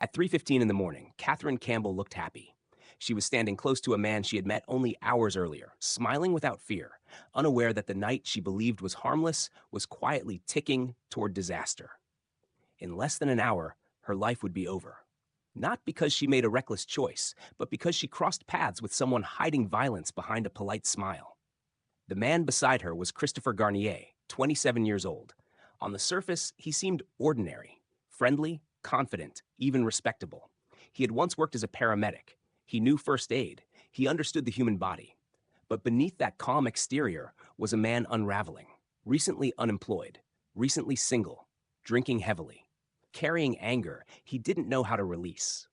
At 3:15 in the morning, Catherine Campbell looked happy. She was standing close to a man she had met only hours earlier, smiling without fear, unaware that the night she believed was harmless was quietly ticking toward disaster. In less than an hour, her life would be over. Not because she made a reckless choice, but because she crossed paths with someone hiding violence behind a polite smile. The man beside her was Christopher Garnier, 27 years old. On the surface, he seemed ordinary, friendly, confident, even respectable. He had once worked as a paramedic. He knew first aid. He understood the human body. But beneath that calm exterior was a man unraveling, recently unemployed, recently single, drinking heavily, carrying anger he didn't know how to release.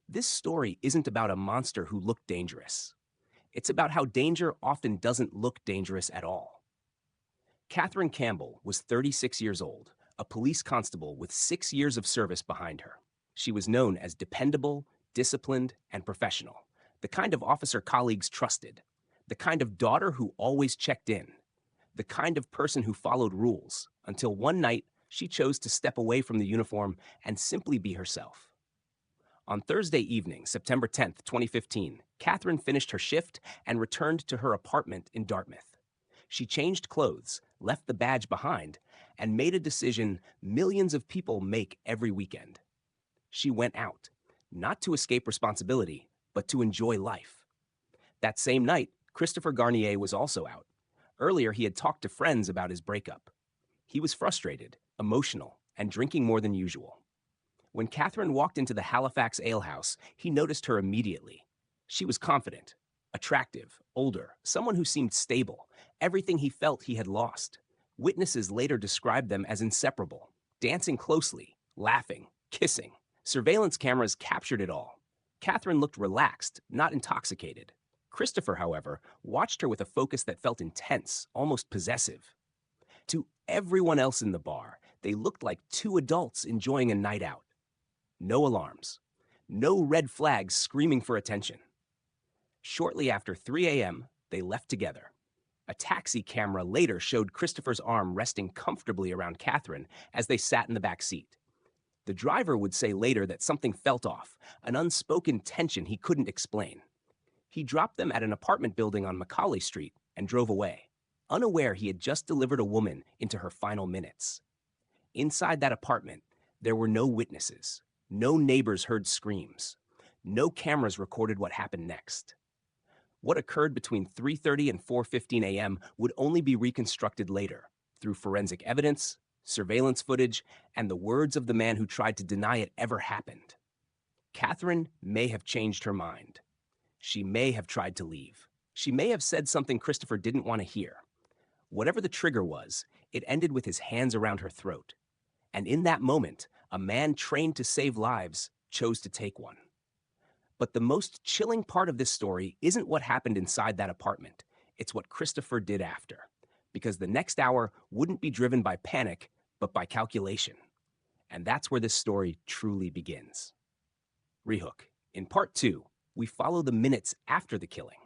This story isn't about a monster who looked dangerous. It's about how danger often doesn't look dangerous at all. Catherine Campbell was 36 years old, a police constable with 6 years of service behind her. She was known as dependable, disciplined, and professional, the kind of officer colleagues trusted, the kind of daughter who always checked in, the kind of person who followed rules, until one night she chose to step away from the uniform and simply be herself. On Thursday evening, September 10th, 2015, Catherine finished her shift and returned to her apartment in Dartmouth. She changed clothes, left the badge behind, and made a decision millions of people make every weekend. She went out, not to escape responsibility, but to enjoy life. That same night, Christopher Garnier was also out. Earlier, he had talked to friends about his breakup. He was frustrated, emotional, and drinking more than usual. When Catherine walked into the Halifax alehouse, he noticed her immediately. She was confident, attractive, older, someone who seemed stable, everything he felt he had lost. Witnesses later described them as inseparable, dancing closely, laughing, kissing. Surveillance cameras captured it all. Catherine looked relaxed, not intoxicated. Christopher, however, watched her with a focus that felt intense, almost possessive. To everyone else in the bar, they looked like two adults enjoying a night out. No alarms. No red flags screaming for attention. Shortly after 3 a.m., they left together. A taxi camera later showed Christopher's arm resting comfortably around Catherine as they sat in the back seat. The driver would say later that something felt off, an unspoken tension he couldn't explain. He dropped them at an apartment building on Macaulay Street and drove away, unaware he had just delivered a woman into her final minutes. Inside that apartment, there were no witnesses. No neighbors heard screams. No cameras recorded what happened next. What occurred between 3:30 and 4:15 a.m. would only be reconstructed later through forensic evidence, surveillance footage, and the words of the man who tried to deny it ever happened. Catherine may have changed her mind. She may have tried to leave. She may have said something Christopher didn't want to hear. Whatever the trigger was, it ended with his hands around her throat. And in that moment, a man trained to save lives chose to take one. But the most chilling part of this story isn't what happened inside that apartment. It's what Christopher did after. Because the next hour wouldn't be driven by panic, but by calculation. And that's where this story truly begins. Rehook. In part 2, we follow the minutes after the killing.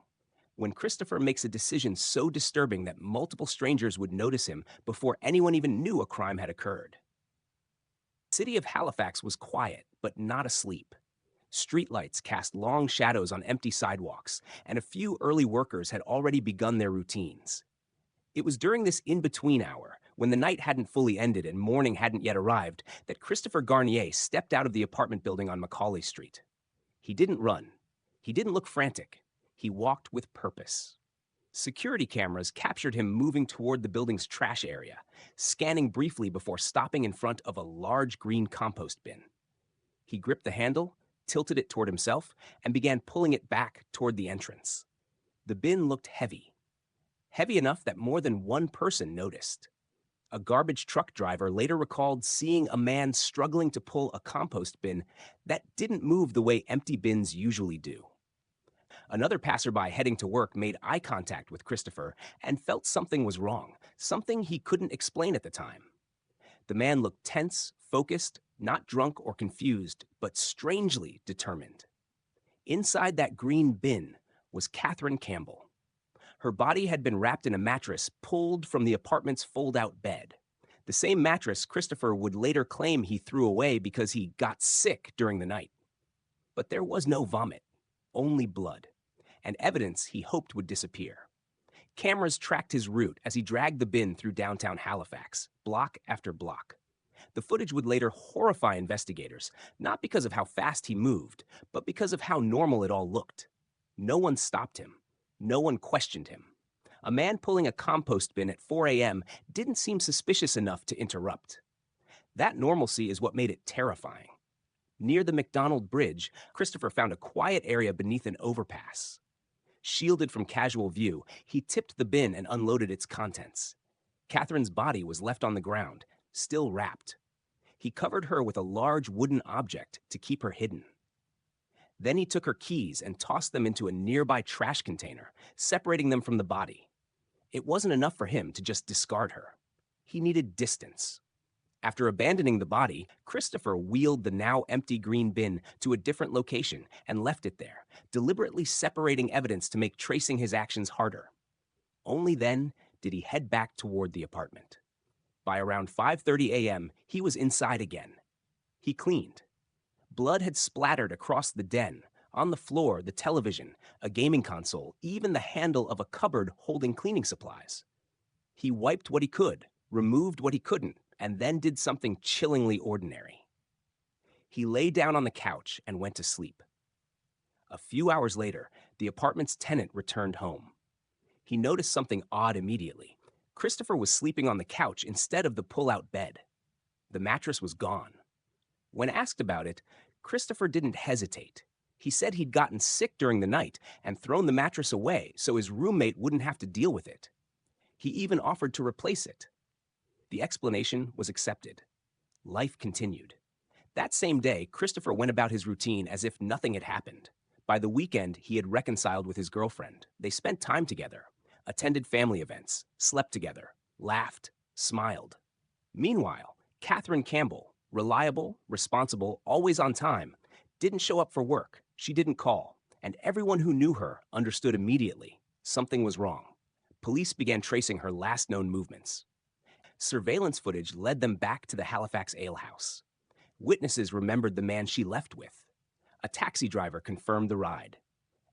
When Christopher makes a decision so disturbing that multiple strangers would notice him before anyone even knew a crime had occurred. The city of Halifax was quiet, but not asleep. Streetlights cast long shadows on empty sidewalks, and a few early workers had already begun their routines. It was during this in-between hour, when the night hadn't fully ended and morning hadn't yet arrived, that Christopher Garnier stepped out of the apartment building on Macaulay Street. He didn't run. He didn't look frantic. He walked with purpose. Security cameras captured him moving toward the building's trash area, scanning briefly before stopping in front of a large green compost bin. He gripped the handle, tilted it toward himself, and began pulling it back toward the entrance. The bin looked heavy. Heavy enough that more than one person noticed. A garbage truck driver later recalled seeing a man struggling to pull a compost bin that didn't move the way empty bins usually do. Another passerby heading to work made eye contact with Christopher and felt something was wrong, something he couldn't explain at the time. The man looked tense, focused, not drunk or confused, but strangely determined. Inside that green bin was Catherine Campbell. Her body had been wrapped in a mattress pulled from the apartment's fold-out bed. The same mattress Christopher would later claim he threw away because he got sick during the night. But there was no vomit, only blood, and evidence he hoped would disappear. Cameras tracked his route as he dragged the bin through downtown Halifax, block after block. The footage would later horrify investigators, not because of how fast he moved, but because of how normal it all looked. No one stopped him. No one questioned him. A man pulling a compost bin at 4 a.m. didn't seem suspicious enough to interrupt. That normalcy is what made it terrifying. Near the McDonald Bridge, Christopher found a quiet area beneath an overpass. Shielded from casual view, he tipped the bin and unloaded its contents. Catherine's body was left on the ground, still wrapped. He covered her with a large wooden object to keep her hidden. Then he took her keys and tossed them into a nearby trash container, separating them from the body. It wasn't enough for him to just discard her. He needed distance. After abandoning the body, Christopher wheeled the now empty green bin to a different location and left it there, deliberately separating evidence to make tracing his actions harder. Only then did he head back toward the apartment. By around 5:30 a.m., he was inside again. He cleaned. Blood had splattered across the den, on the floor, the television, a gaming console, even the handle of a cupboard holding cleaning supplies. He wiped what he could, removed what he couldn't, and then did something chillingly ordinary. He lay down on the couch and went to sleep. A few hours later, the apartment's tenant returned home. He noticed something odd immediately. Christopher was sleeping on the couch instead of the pull-out bed. The mattress was gone. When asked about it, Christopher didn't hesitate. He said he'd gotten sick during the night and thrown the mattress away so his roommate wouldn't have to deal with it. He even offered to replace it. The explanation was accepted. Life continued. That same day, Christopher went about his routine as if nothing had happened. By the weekend, he had reconciled with his girlfriend. They spent time together, attended family events, slept together, laughed, smiled. Meanwhile, Catherine Campbell, reliable, responsible, always on time, didn't show up for work. She didn't call, and everyone who knew her understood immediately something was wrong. Police began tracing her last known movements. Surveillance footage led them back to the Halifax Ale House. Witnesses remembered the man she left with. A taxi driver confirmed the ride.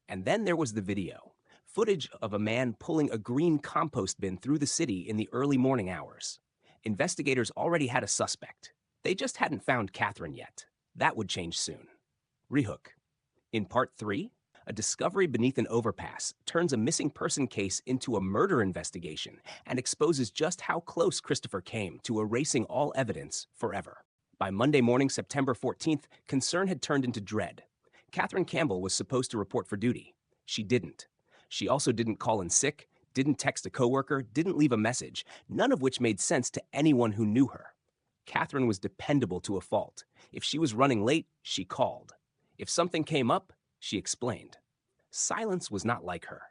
And then there was the video, footage of a man pulling a green compost bin through the city in the early morning hours. Investigators already had a suspect. They just hadn't found Catherine yet. That would change soon. Rehook. In Part 3, a discovery beneath an overpass turns a missing person case into a murder investigation and exposes just how close Christopher came to erasing all evidence forever. By Monday morning, September 14th, concern had turned into dread. Catherine Campbell was supposed to report for duty. She didn't. She also didn't call in sick, didn't text a coworker, didn't leave a message, none of which made sense to anyone who knew her. Catherine was dependable to a fault. If she was running late, she called. If something came up, she explained. Silence was not like her.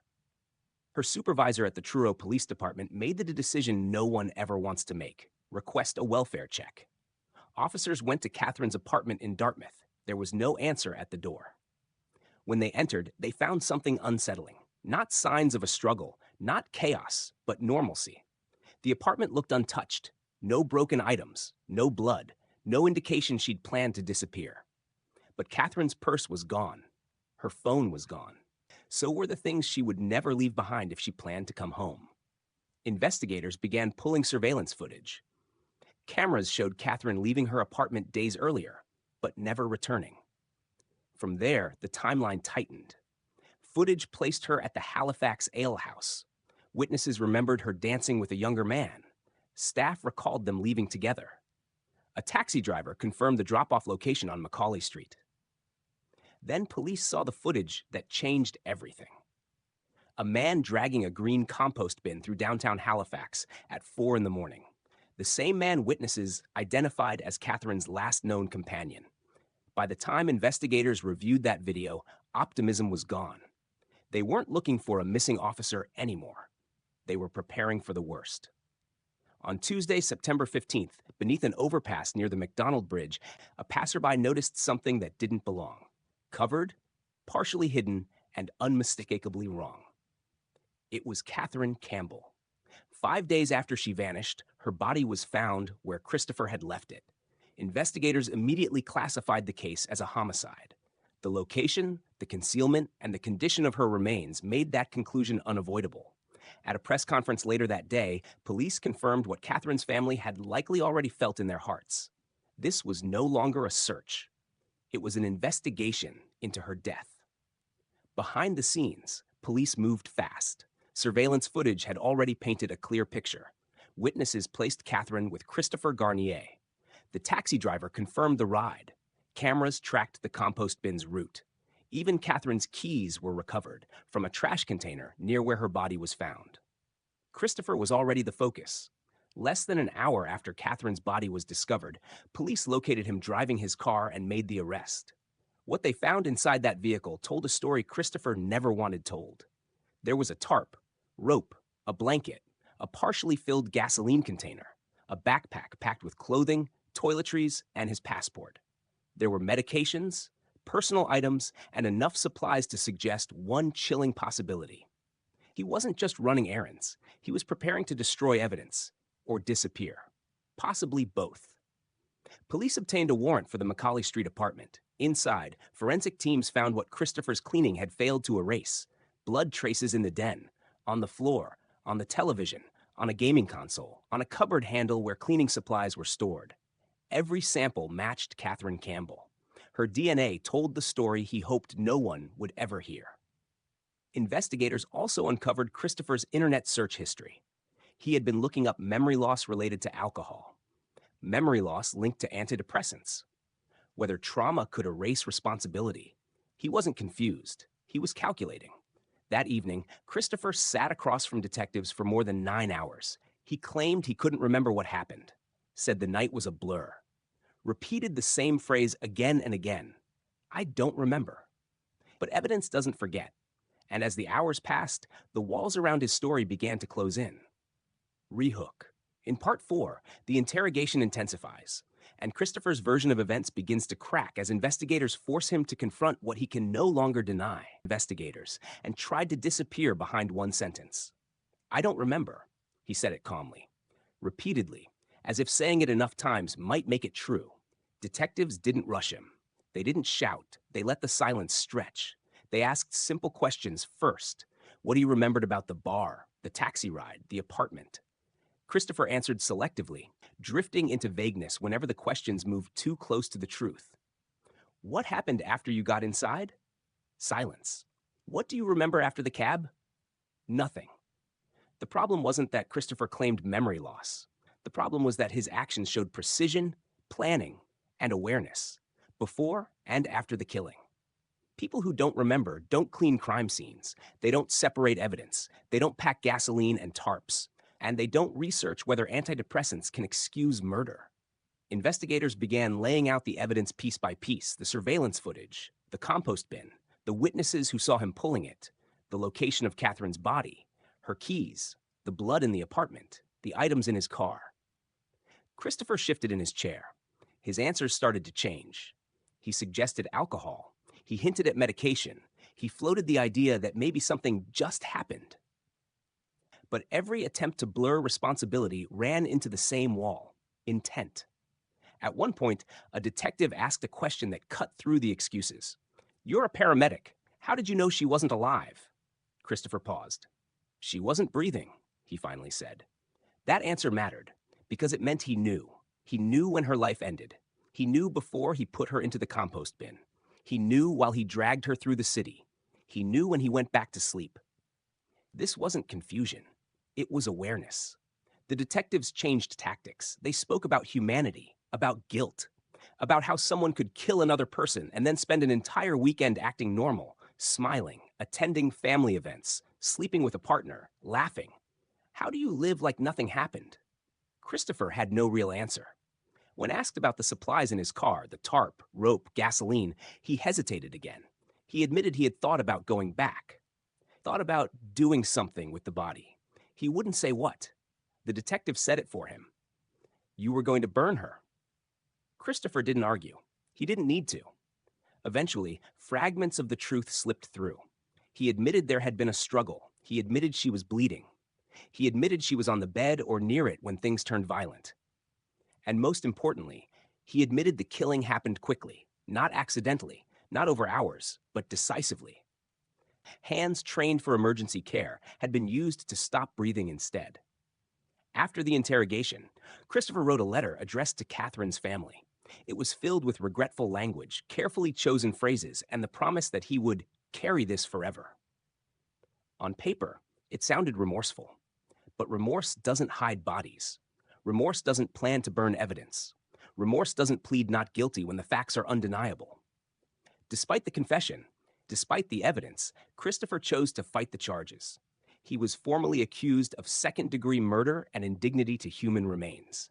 Her supervisor at the Truro Police Department made the decision no one ever wants to make: request a welfare check. Officers went to Catherine's apartment in Dartmouth. There was no answer at the door. When they entered, they found something unsettling. Not signs of a struggle, not chaos, but normalcy. The apartment looked untouched. No broken items, no blood, no indication she'd planned to disappear. But Catherine's purse was gone. Her phone was gone. So were the things she would never leave behind if she planned to come home. Investigators began pulling surveillance footage. Cameras showed Catherine leaving her apartment days earlier, but never returning. From there, the timeline tightened. Footage placed her at the Halifax Ale House. Witnesses remembered her dancing with a younger man. Staff recalled them leaving together. A taxi driver confirmed the drop-off location on Macaulay Street. Then police saw the footage that changed everything. A man dragging a green compost bin through downtown Halifax at 4 in the morning. The same man witnesses identified as Catherine's last known companion. By the time investigators reviewed that video, optimism was gone. They weren't looking for a missing officer anymore. They were preparing for the worst. On Tuesday, September 15th, beneath an overpass near the McDonald Bridge, a passerby noticed something that didn't belong. Covered, partially hidden, and unmistakably wrong. It was Catherine Campbell. 5 days after she vanished, her body was found where Christopher had left it. Investigators immediately classified the case as a homicide. The location, the concealment, and the condition of her remains made that conclusion unavoidable. At a press conference later that day, police confirmed what Catherine's family had likely already felt in their hearts. This was no longer a search. It was an investigation into her death. Behind the scenes, police moved fast. Surveillance footage had already painted a clear picture. Witnesses placed Catherine with Christopher Garnier. The taxi driver confirmed the ride. Cameras tracked the compost bin's route. Even Catherine's keys were recovered from a trash container near where her body was found. Christopher was already the focus. Less than an hour after Catherine's body was discovered, police located him driving his car and made the arrest. What they found inside that vehicle told a story Christopher never wanted told. There was a tarp, rope, a blanket, a partially filled gasoline container, a backpack packed with clothing, toiletries, and his passport. There were medications, personal items, and enough supplies to suggest one chilling possibility. He wasn't just running errands. He was preparing to destroy evidence, or disappear. Possibly both. Police obtained a warrant for the Macaulay Street apartment. Inside, forensic teams found what Christopher's cleaning had failed to erase. Blood traces in the den, on the floor, on the television, on a gaming console, on a cupboard handle where cleaning supplies were stored. Every sample matched Catherine Campbell. Her DNA told the story he hoped no one would ever hear. Investigators also uncovered Christopher's internet search history. He had been looking up memory loss related to alcohol, memory loss linked to antidepressants, whether trauma could erase responsibility. He wasn't confused. He was calculating. That evening, Christopher sat across from detectives for more than 9 hours. He claimed he couldn't remember what happened, said the night was a blur, repeated the same phrase again and again. I don't remember. But evidence doesn't forget. And as the hours passed, the walls around his story began to close in. Rehook. In part 4, the interrogation intensifies, and Christopher's version of events begins to crack as investigators force him to confront what he can no longer deny. Investigators, and tried to disappear behind one sentence. I don't remember, he said it calmly, repeatedly, as if saying it enough times might make it true. Detectives didn't rush him. They didn't shout. They let the silence stretch. They asked simple questions first. What he remembered about the bar, the taxi ride, the apartment. Christopher answered selectively, drifting into vagueness whenever the questions moved too close to the truth. What happened after you got inside? Silence. What do you remember after the cab? Nothing. The problem wasn't that Christopher claimed memory loss. The problem was that his actions showed precision, planning, and awareness, before and after the killing. People who don't remember don't clean crime scenes. They don't separate evidence. They don't pack gasoline and tarps. And they don't research whether antidepressants can excuse murder. Investigators began laying out the evidence piece by piece, the surveillance footage, the compost bin, the witnesses who saw him pulling it, the location of Catherine's body, her keys, the blood in the apartment, the items in his car. Christopher shifted in his chair. His answers started to change. He suggested alcohol. He hinted at medication. He floated the idea that maybe something just happened. But every attempt to blur responsibility ran into the same wall: intent. At one point, a detective asked a question that cut through the excuses. You're a paramedic. How did you know she wasn't alive? Christopher paused. She wasn't breathing, he finally said. That answer mattered, because it meant he knew. He knew when her life ended. He knew before he put her into the compost bin. He knew while he dragged her through the city. He knew when he went back to sleep. This wasn't confusion. It was awareness. The detectives changed tactics. They spoke about humanity, about guilt, about how someone could kill another person and then spend an entire weekend acting normal, smiling, attending family events, sleeping with a partner, laughing. How do you live like nothing happened? Christopher had no real answer. When asked about the supplies in his car, the tarp, rope, gasoline, he hesitated again. He admitted he had thought about going back, thought about doing something with the body. He wouldn't say what. The detective said it for him. You were going to burn her. Christopher didn't argue. He didn't need to. Eventually, fragments of the truth slipped through. He admitted there had been a struggle. He admitted she was bleeding. He admitted she was on the bed or near it when things turned violent. And most importantly, he admitted the killing happened quickly, not accidentally, not over hours, but decisively. Hands trained for emergency care had been used to stop breathing instead. After the interrogation, Christopher wrote a letter addressed to Catherine's family. It was filled with regretful language, carefully chosen phrases, and the promise that he would carry this forever. On paper, it sounded remorseful. But remorse doesn't hide bodies. Remorse doesn't plan to burn evidence. Remorse doesn't plead not guilty when the facts are undeniable. Despite the confession, despite the evidence, Christopher chose to fight the charges. He was formally accused of second-degree murder and indignity to human remains.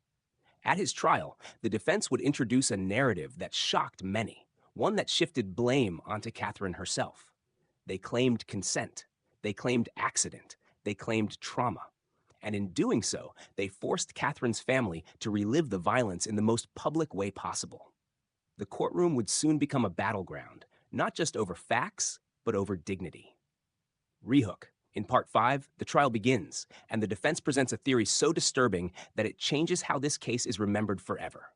At his trial, the defense would introduce a narrative that shocked many, one that shifted blame onto Catherine herself. They claimed consent. They claimed accident. They claimed trauma. And in doing so, they forced Catherine's family to relive the violence in the most public way possible. The courtroom would soon become a battleground, not just over facts, but over dignity. Rehook. In Part 5, the trial begins, and the defense presents a theory so disturbing that it changes how this case is remembered forever.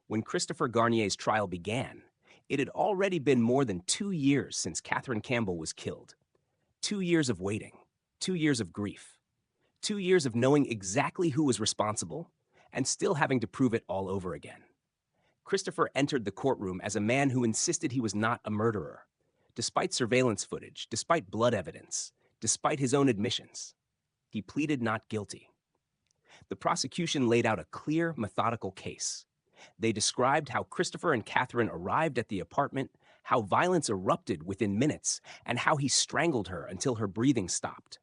When Christopher Garnier's trial began, it had already been more than 2 years since Catherine Campbell was killed. 2 years of waiting, 2 years of grief, 2 years of knowing exactly who was responsible, and still having to prove it all over again. Christopher entered the courtroom as a man who insisted he was not a murderer, despite surveillance footage, despite blood evidence, despite his own admissions. He pleaded not guilty. The prosecution laid out a clear, methodical case. They described how Christopher and Catherine arrived at the apartment, how violence erupted within minutes, and how he strangled her until her breathing stopped.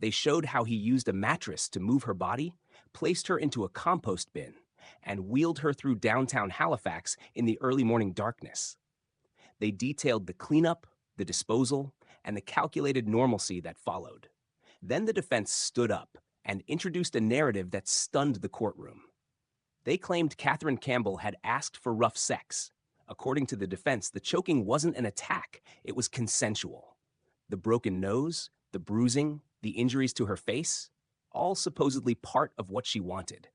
They showed how he used a mattress to move her body, placed her into a compost bin, and wheeled her through downtown Halifax in the early morning darkness. They detailed the cleanup, the disposal, and the calculated normalcy that followed. Then the defense stood up and introduced a narrative that stunned the courtroom. They claimed Catherine Campbell had asked for rough sex. According to the defense, the choking wasn't an attack, it was consensual. The broken nose, the bruising, the injuries to her face, all supposedly part of what she wanted.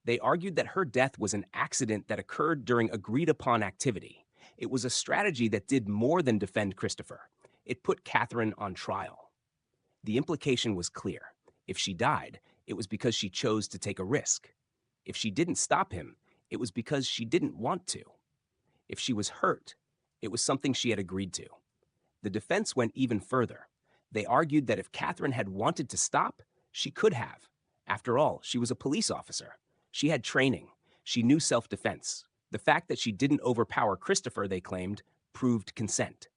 They argued that her death was an accident that occurred during agreed-upon activity. It was a strategy that did more than defend Christopher. It put Catherine on trial. The implication was clear. If she died, it was because she chose to take a risk. If she didn't stop him, it was because she didn't want to. If she was hurt, it was something she had agreed to. The defense went even further. They argued that if Catherine had wanted to stop, she could have. After all, she was a police officer. She had training. She knew self-defense. The fact that she didn't overpower Christopher, they claimed, proved consent.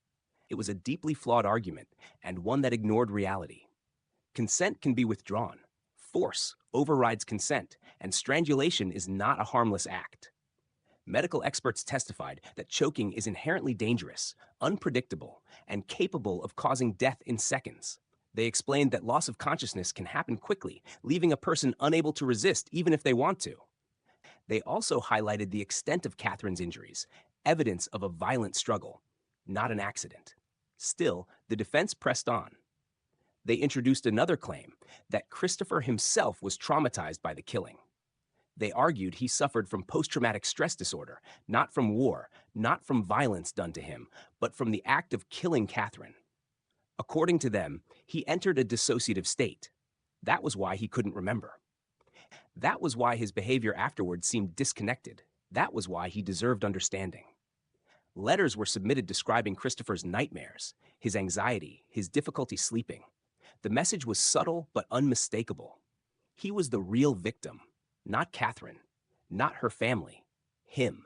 It was a deeply flawed argument, and one that ignored reality. Consent can be withdrawn. Force overrides consent, and strangulation is not a harmless act. Medical experts testified that choking is inherently dangerous, unpredictable, and capable of causing death in seconds. They explained that loss of consciousness can happen quickly, leaving a person unable to resist even if they want to. They also highlighted the extent of Catherine's injuries, evidence of a violent struggle, not an accident. Still, the defense pressed on. They introduced another claim, that Christopher himself was traumatized by the killing. They argued he suffered from post-traumatic stress disorder, not from war, not from violence done to him, but from the act of killing Catherine. According to them, he entered a dissociative state. That was why he couldn't remember. That was why his behavior afterward seemed disconnected. That was why he deserved understanding. Letters were submitted describing Christopher's nightmares, his anxiety, his difficulty sleeping. The message was subtle but unmistakable. He was the real victim, not Catherine, not her family, him.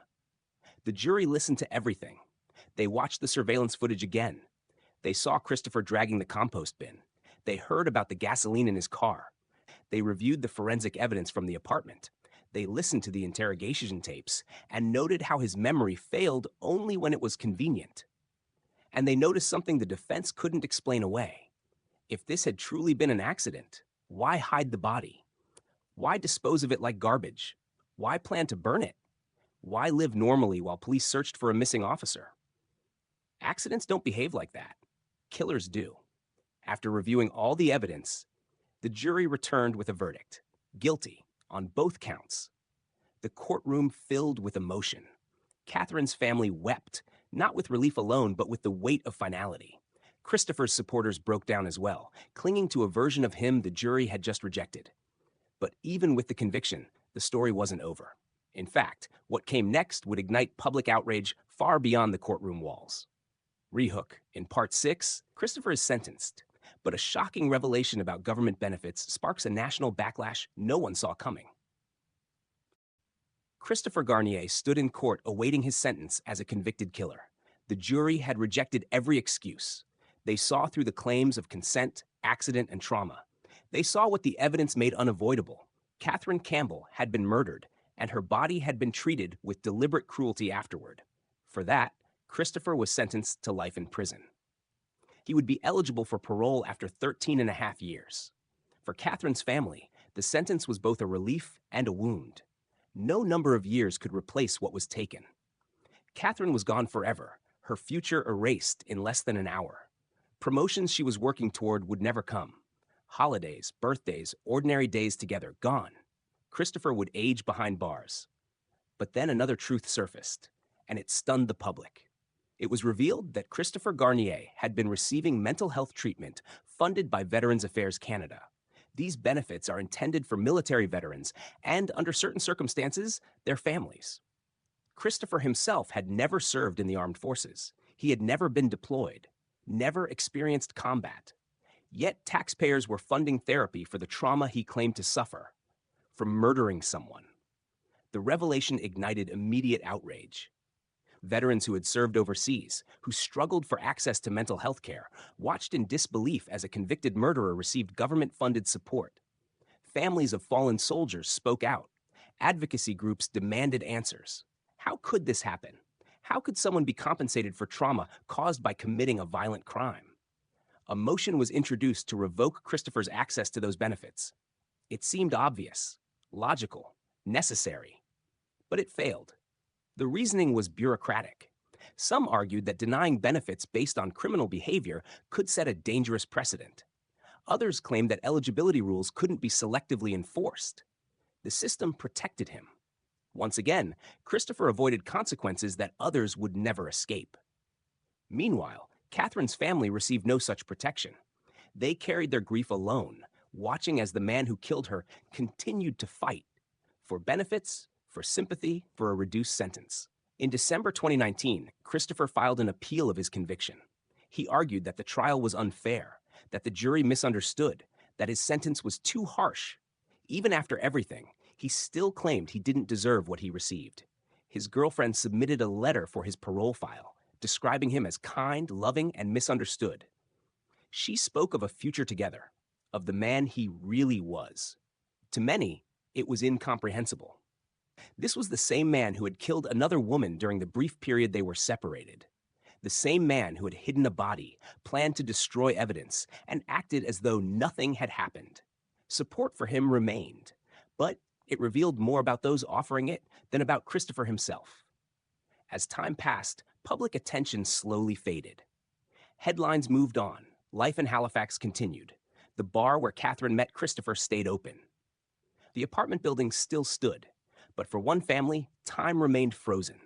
The jury listened to everything. They watched the surveillance footage again. They saw Christopher dragging the compost bin. They heard about the gasoline in his car. They reviewed the forensic evidence from the apartment. They listened to the interrogation tapes and noted how his memory failed only when it was convenient. And they noticed something the defense couldn't explain away. If this had truly been an accident, why hide the body? Why dispose of it like garbage? Why plan to burn it? Why live normally while police searched for a missing officer? Accidents don't behave like that. Killers do. After reviewing all the evidence, the The jury returned with a verdict: guilty on both counts. The courtroom filled with emotion. Catherine's family wept, not with relief alone, but with the weight of finality. Christopher's supporters broke down as well, clinging to a version of him the jury had just rejected. But even with the conviction, the story wasn't over. In fact, what came next would ignite public outrage far beyond the courtroom walls. Rehook. In Part 6, Christopher is sentenced, but a shocking revelation about government benefits sparks a national backlash no one saw coming. Christopher Garnier stood in court awaiting his sentence as a convicted killer. The jury had rejected every excuse. They saw through the claims of consent, accident, and trauma. They saw what the evidence made unavoidable. Catherine Campbell had been murdered, and her body had been treated with deliberate cruelty afterward. For that, Christopher was sentenced to life in prison. He would be eligible for parole after 13 and a half years. For Catherine's family, the sentence was both a relief and a wound. No number of years could replace what was taken. Catherine was gone forever, her future erased in less than an hour. Promotions she was working toward would never come. Holidays, birthdays, ordinary days together, gone. Christopher would age behind bars. But then another truth surfaced, and it stunned the public. It was revealed that Christopher Garnier had been receiving mental health treatment funded by Veterans Affairs Canada. These benefits are intended for military veterans and, under certain circumstances, their families. Christopher himself had never served in the armed forces. He had never been deployed, never experienced combat. Yet taxpayers were funding therapy for the trauma he claimed to suffer, from murdering someone. The revelation ignited immediate outrage. Veterans who had served overseas, who struggled for access to mental health care, watched in disbelief as a convicted murderer received government-funded support. Families of fallen soldiers spoke out. Advocacy groups demanded answers. How could this happen? How could someone be compensated for trauma caused by committing a violent crime? A motion was introduced to revoke Christopher's access to those benefits. It seemed obvious, logical, necessary, but it failed. The reasoning was bureaucratic. Some argued that denying benefits based on criminal behavior could set a dangerous precedent. Others claimed that eligibility rules couldn't be selectively enforced. The system protected him. Once again, Christopher avoided consequences that others would never escape. Meanwhile, Catherine's family received no such protection. They carried their grief alone, watching as the man who killed her continued to fight for benefits, for sympathy, for a reduced sentence. In December 2019, Christopher filed an appeal of his conviction. He argued that the trial was unfair, that the jury misunderstood, that his sentence was too harsh. Even after everything, he still claimed he didn't deserve what he received. His girlfriend submitted a letter for his parole file, describing him as kind, loving, and misunderstood. She spoke of a future together, of the man he really was. To many, it was incomprehensible. This was the same man who had killed another woman during the brief period they were separated. The same man who had hidden a body, planned to destroy evidence, and acted as though nothing had happened. Support for him remained, but it revealed more about those offering it than about Christopher himself. As time passed, public attention slowly faded. Headlines moved on. Life in Halifax continued. The bar where Catherine met Christopher stayed open. The apartment building still stood, but for one family, time remained frozen.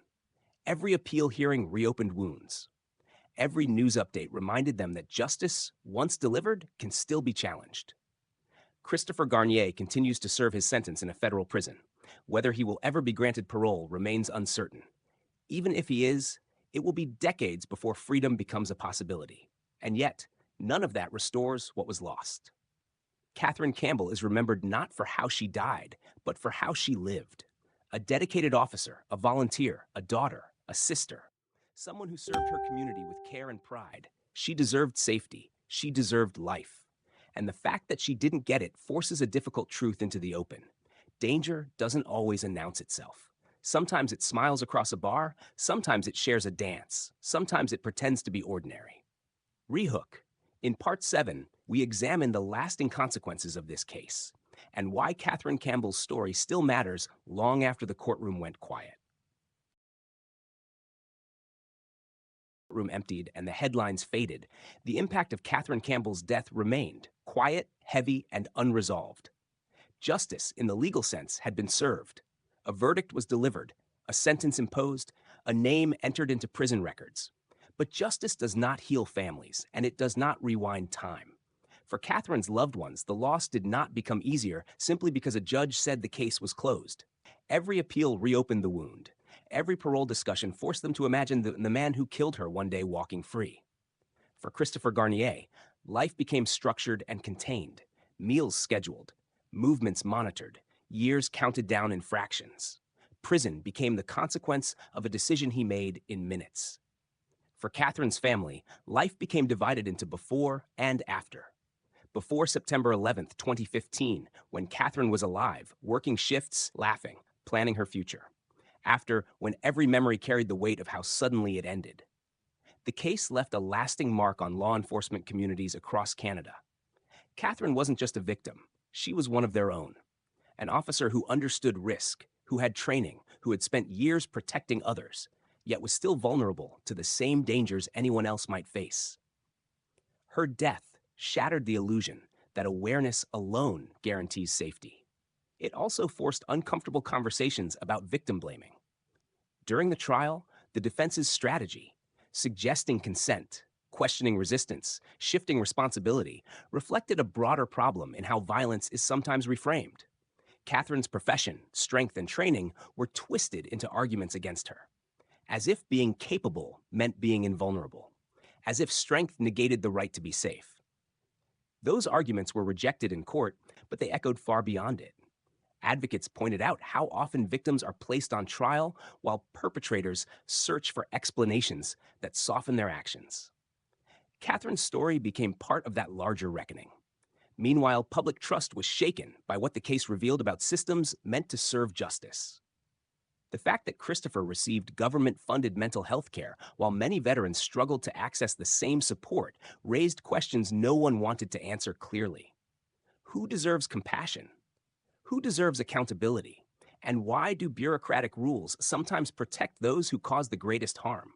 Every appeal hearing reopened wounds. Every news update reminded them that justice, once delivered, can still be challenged. Christopher Garnier continues to serve his sentence in a federal prison. Whether he will ever be granted parole remains uncertain. Even if he is, it will be decades before freedom becomes a possibility. And yet, none of that restores what was lost. Catherine Campbell is remembered not for how she died, but for how she lived. A dedicated officer, a volunteer, a daughter, a sister. Someone who served her community with care and pride. She deserved safety. She deserved life. And the fact that she didn't get it forces a difficult truth into the open. Danger doesn't always announce itself. Sometimes it smiles across a bar, sometimes it shares a dance, sometimes it pretends to be ordinary. Rehook. In Part 7, we examine the lasting consequences of this case and why Catherine Campbell's story still matters long after the courtroom went quiet. Room emptied and the headlines faded, the impact of Catherine Campbell's death remained, quiet, heavy, and unresolved. Justice, in the legal sense, had been served. A verdict was delivered, a sentence imposed, a name entered into prison records. But justice does not heal families, and it does not rewind time. For Catherine's loved ones, the loss did not become easier simply because a judge said the case was closed. Every appeal reopened the wound. Every parole discussion forced them to imagine the man who killed her one day walking free. For Christopher Garnier, life became structured and contained, meals scheduled, movements monitored, years counted down in fractions. Prison became the consequence of a decision he made in minutes. For Catherine's family, life became divided into before and after. Before September 11th, 2015, when Catherine was alive, working shifts, laughing, planning her future. After, when every memory carried the weight of how suddenly it ended. The case left a lasting mark on law enforcement communities across Canada. Catherine wasn't just a victim, she was one of their own. An officer who understood risk, who had training, who had spent years protecting others, yet was still vulnerable to the same dangers anyone else might face. Her death shattered the illusion that awareness alone guarantees safety. It also forced uncomfortable conversations about victim blaming. During the trial, the defense's strategy, suggesting consent, questioning resistance, shifting responsibility, reflected a broader problem in how violence is sometimes reframed. Catherine's profession, strength, and training were twisted into arguments against her, as if being capable meant being invulnerable, as if strength negated the right to be safe. Those arguments were rejected in court, but they echoed far beyond it. Advocates pointed out how often victims are placed on trial while perpetrators search for explanations that soften their actions. Catherine's story became part of that larger reckoning. Meanwhile, public trust was shaken by what the case revealed about systems meant to serve justice. The fact that Christopher received government-funded mental health care while many veterans struggled to access the same support raised questions no one wanted to answer clearly. Who deserves compassion? Who deserves accountability? And why do bureaucratic rules sometimes protect those who cause the greatest harm?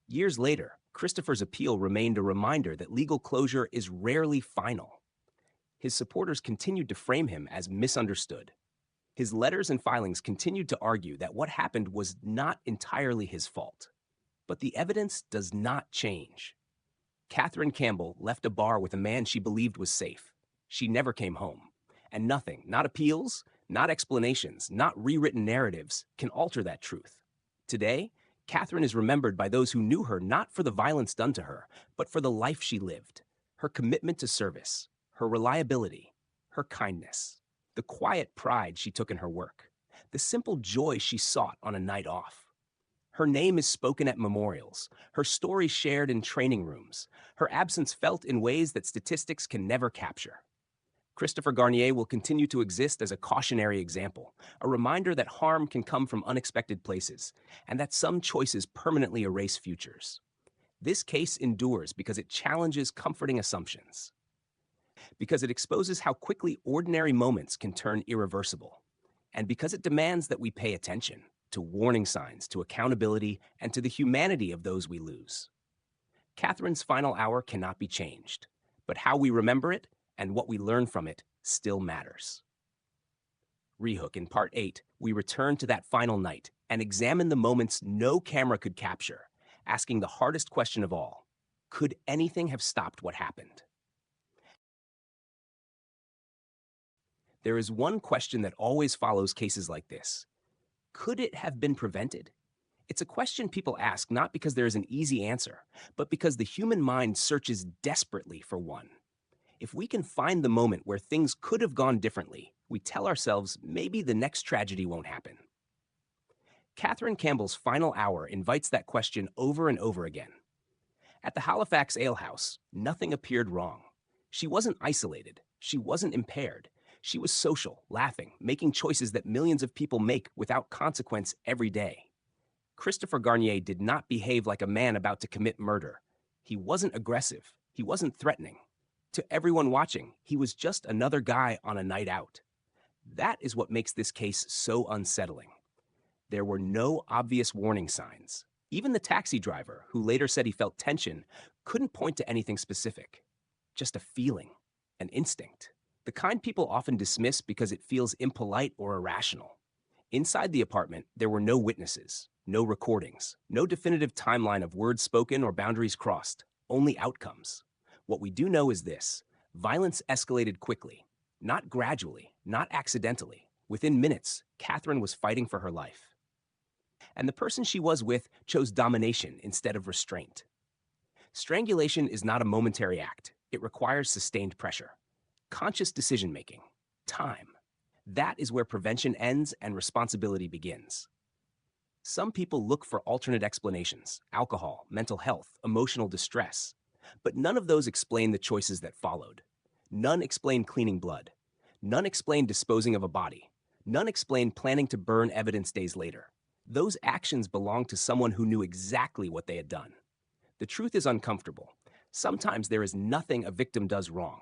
Years later, Christopher's appeal remained a reminder that legal closure is rarely final. His supporters continued to frame him as misunderstood. His letters and filings continued to argue that what happened was not entirely his fault. But the evidence does not change. Catherine Campbell left a bar with a man she believed was safe. She never came home. And nothing, not appeals, not explanations, not rewritten narratives, can alter that truth. Today, Catherine is remembered by those who knew her not for the violence done to her, but for the life she lived, her commitment to service, her reliability, her kindness, the quiet pride she took in her work, the simple joy she sought on a night off. Her name is spoken at memorials, her story shared in training rooms, her absence felt in ways that statistics can never capture. Christopher Garnier will continue to exist as a cautionary example, a reminder that harm can come from unexpected places, and that some choices permanently erase futures. This case endures because it challenges comforting assumptions, because it exposes how quickly ordinary moments can turn irreversible, and because it demands that we pay attention to warning signs, to accountability, and to the humanity of those we lose. Catherine's final hour cannot be changed, but how we remember it and what we learn from it still matters. Rehook in Part 8, we return to that final night and examine the moments no camera could capture, asking the hardest question of all: could anything have stopped what happened? There is one question that always follows cases like this. Could it have been prevented? It's a question people ask not because there is an easy answer, but because the human mind searches desperately for one. If we can find the moment where things could have gone differently, we tell ourselves maybe the next tragedy won't happen. Catherine Campbell's final hour invites that question over and over again. At the Halifax Ale House, nothing appeared wrong. She wasn't isolated. She wasn't impaired. She was social, laughing, making choices that millions of people make without consequence every day. Christopher Garnier did not behave like a man about to commit murder. He wasn't aggressive. He wasn't threatening. To everyone watching, he was just another guy on a night out. That is what makes this case so unsettling. There were no obvious warning signs. Even the taxi driver, who later said he felt tension, couldn't point to anything specific. Just a feeling. an instinct, the kind people often dismiss because it feels impolite or irrational. Inside the apartment, there were no witnesses, no recordings, no definitive timeline of words spoken or boundaries crossed, only outcomes. What we do know is this: violence escalated quickly, not gradually, not accidentally. Within minutes, Catherine was fighting for her life. And the person she was with chose domination instead of restraint. Strangulation is not a momentary act, it requires sustained pressure, conscious decision making, time. That is where prevention ends and responsibility begins. Some people look for alternate explanations: alcohol, mental health, emotional distress. But none of those explain the choices that followed. None explain cleaning blood. None explain disposing of a body. None explain planning to burn evidence days later. Those actions belonged to someone who knew exactly what they had done. The truth is uncomfortable. Sometimes there is nothing a victim does wrong.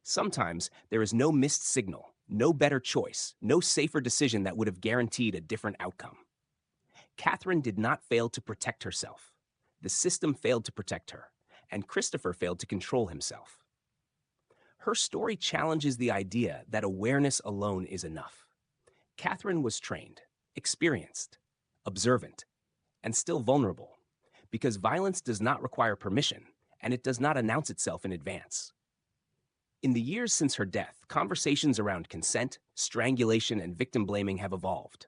Sometimes there is no missed signal, no better choice, no safer decision that would have guaranteed a different outcome. Catherine did not fail to protect herself. The system failed to protect her, and Christopher failed to control himself. Her story challenges the idea that awareness alone is enough. Catherine was trained, experienced, observant, and still vulnerable, because violence does not require permission, and it does not announce itself in advance. In the years since her death, conversations around consent, strangulation, and victim blaming have evolved.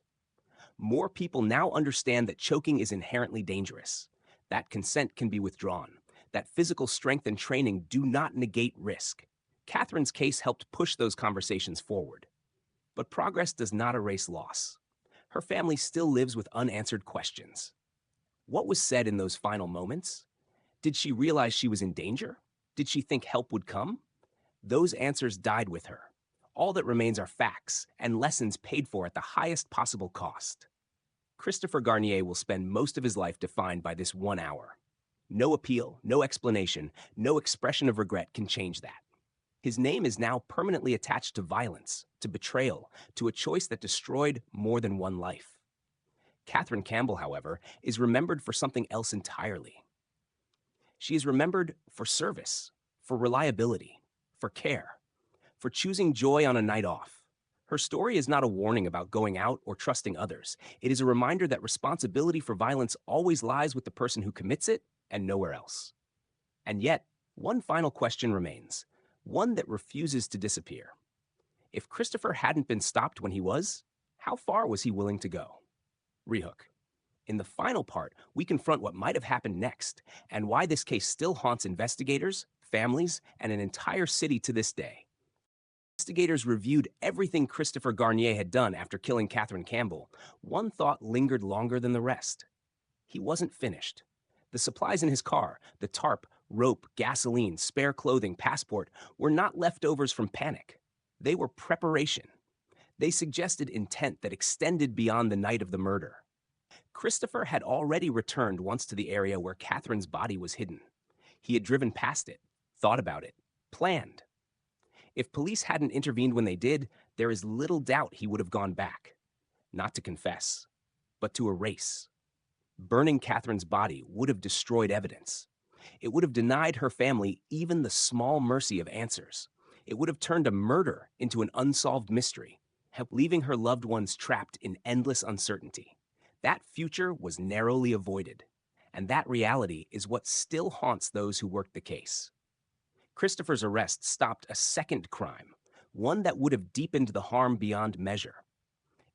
More people now understand that choking is inherently dangerous, that consent can be withdrawn, that physical strength and training do not negate risk. Catherine's case helped push those conversations forward. But progress does not erase loss. Her family still lives with unanswered questions. What was said in those final moments? Did she realize she was in danger? Did she think help would come? Those answers died with her. All that remains are facts and lessons paid for at the highest possible cost. Christopher Garnier will spend most of his life defined by this 1 hour. No appeal, no explanation, no expression of regret can change that. His name is now permanently attached to violence, to betrayal, to a choice that destroyed more than one life. Catherine Campbell, however, is remembered for something else entirely. She is remembered for service, for reliability, for care, for choosing joy on a night off. Her story is not a warning about going out or trusting others. It is a reminder that responsibility for violence always lies with the person who commits it and nowhere else. And yet, one final question remains, one that refuses to disappear. If Christopher hadn't been stopped when he was, how far was he willing to go? Rehook. In the final part, we confront what might have happened next and why this case still haunts investigators, families, and an entire city to this day. Investigators reviewed everything Christopher Garnier had done after killing Catherine Campbell. One thought lingered longer than the rest. He wasn't finished. The supplies in his car, the tarp, rope, gasoline, spare clothing, passport, were not leftovers from panic. They were preparation. They suggested intent that extended beyond the night of the murder. Christopher had already returned once to the area where Catherine's body was hidden. He had driven past it, thought about it, planned. If police hadn't intervened when they did, there is little doubt he would have gone back. Not to confess, but to erase. Burning Catherine's body would have destroyed evidence. It would have denied her family even the small mercy of answers. It would have turned a murder into an unsolved mystery, leaving her loved ones trapped in endless uncertainty. That future was narrowly avoided, and that reality is what still haunts those who worked the case. Christopher's arrest stopped a second crime, one that would have deepened the harm beyond measure.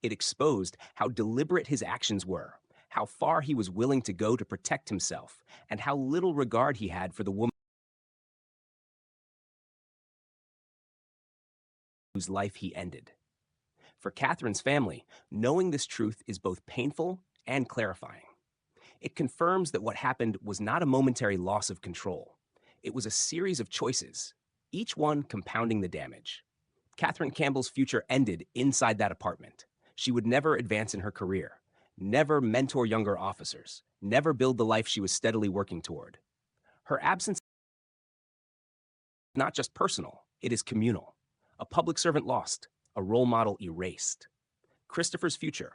It exposed how deliberate his actions were, how far he was willing to go to protect himself, and how little regard he had for the woman whose life he ended. For Catherine's family, knowing this truth is both painful and clarifying. It confirms that what happened was not a momentary loss of control. It was a series of choices, each one compounding the damage. Catherine Campbell's future ended inside that apartment. She would never advance in her career, never mentor younger officers, never build the life she was steadily working toward. Her absence is not just personal, it is communal. A public servant lost, a role model erased. Christopher's future,